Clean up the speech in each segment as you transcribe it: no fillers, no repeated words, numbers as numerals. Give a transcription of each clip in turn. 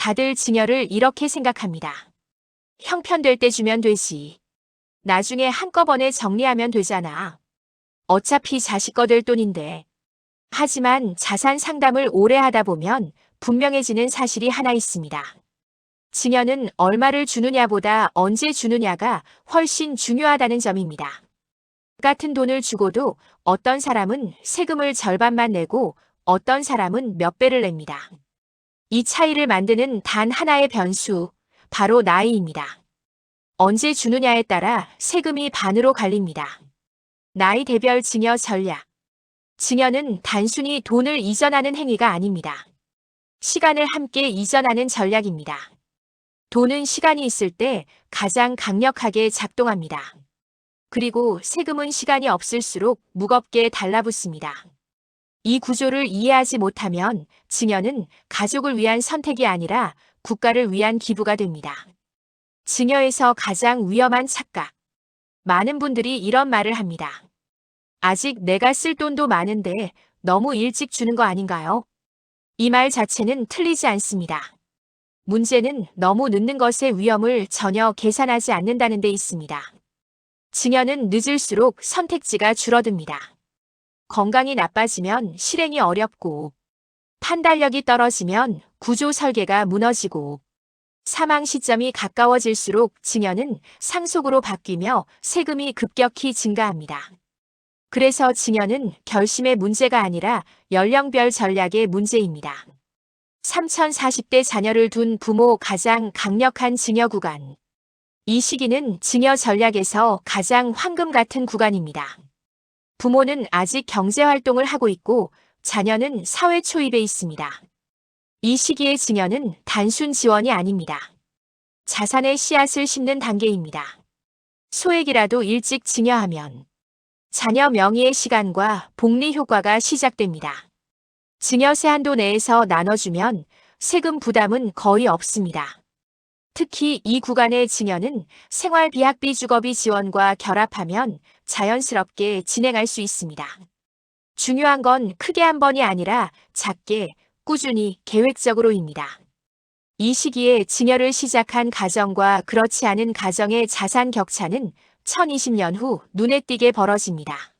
다들 증여를 이렇게 생각합니다. 형편될 때 주면 되지. 나중에 한꺼번에 정리하면 되잖아. 어차피 자식 거들 돈인데. 하지만 자산 상담을 오래 하다 보면 분명해지는 사실이 하나 있습니다. 증여는 얼마를 주느냐보다 언제 주느냐가 훨씬 중요하다는 점입니다. 같은 돈을 주고도 어떤 사람은 세금을 절반만 내고 어떤 사람은 몇 배를 냅니다. 이 차이를 만드는 단 하나의 변수, 바로 나이입니다. 언제 주느냐에 따라 세금이 반으로 갈립니다. 나이 대별 증여 전략. 증여는 단순히 돈을 이전하는 행위가 아닙니다. 시간을 함께 이전하는 전략입니다. 돈은 시간이 있을 때 가장 강력하게 작동합니다. 그리고 세금은 시간이 없을수록 무겁게 달라붙습니다. 이 구조를 이해하지 못하면 증여는 가족을 위한 선택이 아니라 국가를 위한 기부가 됩니다. 증여에서 가장 위험한 착각. 많은 분들이 이런 말을 합니다. 아직 내가 쓸 돈도 많은데 너무 일찍 주는 거 아닌가요? 이 말 자체는 틀리지 않습니다. 문제는 너무 늦는 것의 위험을 전혀 계산하지 않는다는 데 있습니다. 증여는 늦을수록 선택지가 줄어듭니다. 건강이 나빠지면 실행이 어렵고, 판단력이 떨어지면 구조 설계가 무너지고, 사망 시점이 가까워질수록 증여는 상속으로 바뀌며 세금이 급격히 증가합니다. 그래서 증여는 결심의 문제가 아니라 연령별 전략의 문제입니다. 3040대 자녀를 둔 부모 가장 강력한 증여 구간. 이 시기는 증여 전략에서 가장 황금 같은 구간입니다. 부모는 아직 경제활동을 하고 있고 자녀는 사회 초입에 있습니다. 이 시기의 증여는 단순 지원이 아닙니다. 자산의 씨앗을 심는 단계입니다. 소액이라도 일찍 증여하면 자녀 명의의 시간과 복리 효과가 시작됩니다. 증여세 한도 내에서 나눠주면 세금 부담은 거의 없습니다. 특히 이 구간의 증여는 생활비학비 주거비 지원과 결합하면 자연스럽게 진행할 수 있습니다. 중요한 건 크게 한 번이 아니라 작게, 꾸준히, 계획적으로입니다. 이 시기에 증여를 시작한 가정과 그렇지 않은 가정의 자산 격차는 2020년 후 눈에 띄게 벌어집니다.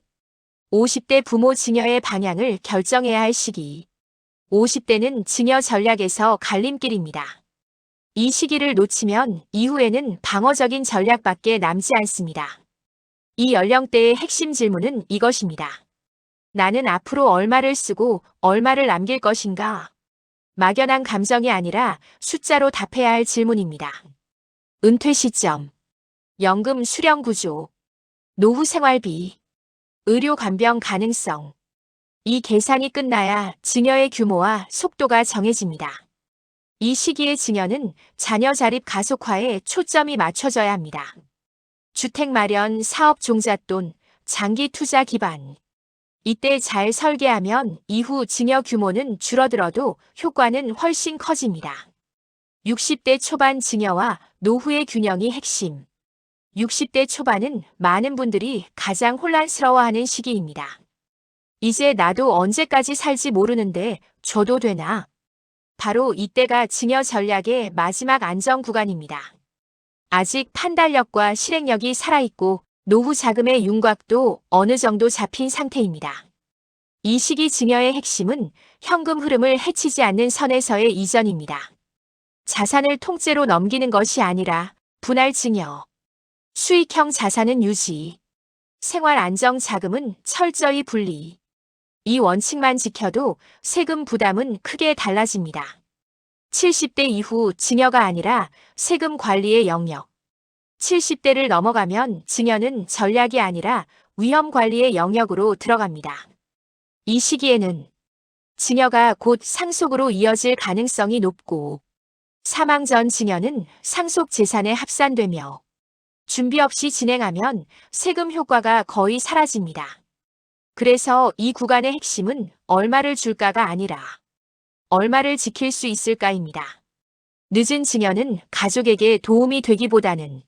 50대 부모 증여의 방향을 결정해야 할 시기. 50대는 증여 전략에서 갈림길입니다. 이 시기를 놓치면 이후에는 방어적인 전략밖에 남지 않습니다. 이 연령대의 핵심 질문은 이것입니다. 나는 앞으로 얼마를 쓰고 얼마를 남길 것인가? 막연한 감정이 아니라 숫자로 답해야 할 질문입니다. 은퇴 시점, 연금 수령 구조, 노후 생활비, 의료 간병 가능성. 이 계산이 끝나야 증여의 규모와 속도가 정해집니다. 이 시기의 증여는 자녀 자립 가속화에 초점이 맞춰져야 합니다. 주택 마련, 사업 종잣돈, 장기 투자 기반. 이때 잘 설계하면 이후 증여 규모는 줄어들어도 효과는 훨씬 커집니다. 60대 초반 증여와 노후의 균형이 핵심. 60대 초반은 많은 분들이 가장 혼란스러워하는 시기입니다. 이제 나도 언제까지 살지 모르는데 줘도 되나? 바로 이때가 증여 전략의 마지막 안정 구간입니다. 아직 판단력과 실행력이 살아있고 노후 자금의 윤곽도 어느 정도 잡힌 상태입니다. 이 시기 증여의 핵심은 현금 흐름을 해치지 않는 선에서의 이전입니다. 자산을 통째로 넘기는 것이 아니라 분할 증여, 수익형 자산은 유지, 생활 안정 자금은 철저히 분리. 이 원칙만 지켜도 세금 부담은 크게 달라집니다. 70대 이후 증여가 아니라 세금 관리의 영역. 70대를 넘어가면 증여는 전략이 아니라 위험 관리의 영역으로 들어갑니다. 이 시기에는 증여가 곧 상속으로 이어질 가능성이 높고 사망 전 증여는 상속 재산에 합산되며 준비 없이 진행하면 세금 효과가 거의 사라집니다. 그래서 이 구간의 핵심은 얼마를 줄까가 아니라 얼마를 지킬 수 있을까입니다. 늦은 증여는 가족에게 도움이 되기보다는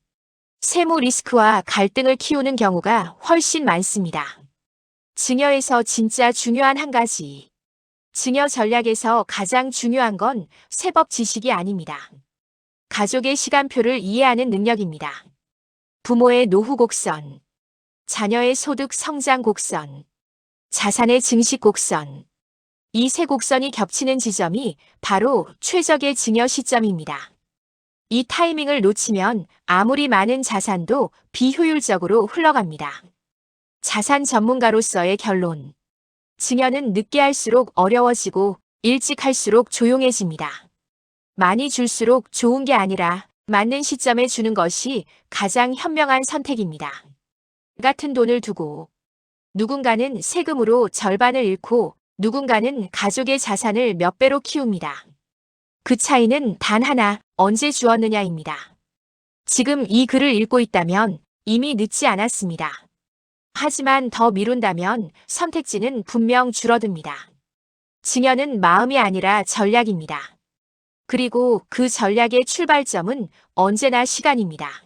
세무 리스크와 갈등을 키우는 경우가 훨씬 많습니다. 증여에서 진짜 중요한 한 가지. 증여 전략에서 가장 중요한 건 세법 지식이 아닙니다. 가족의 시간표를 이해하는 능력입니다. 부모의 노후 곡선, 자녀의 소득 성장 곡선, 자산의 증식 곡선. 이 세 곡선이 겹치는 지점이 바로 최적의 증여 시점입니다. 이 타이밍을 놓치면 아무리 많은 자산도 비효율적으로 흘러갑니다. 자산 전문가로서의 결론. 증여는 늦게 할수록 어려워지고 일찍 할수록 조용해집니다. 많이 줄수록 좋은 게 아니라 맞는 시점에 주는 것이 가장 현명한 선택입니다. 같은 돈을 두고 누군가는 세금으로 절반을 잃고 누군가는 가족의 자산을 몇 배로 키웁니다. 그 차이는 단 하나, 언제 주었느냐입니다. 지금 이 글을 읽고 있다면 이미 늦지 않았습니다. 하지만 더 미룬다면 선택지는 분명 줄어듭니다. 증여는 마음이 아니라 전략입니다. 그리고 그 전략의 출발점은 언제나 시간입니다.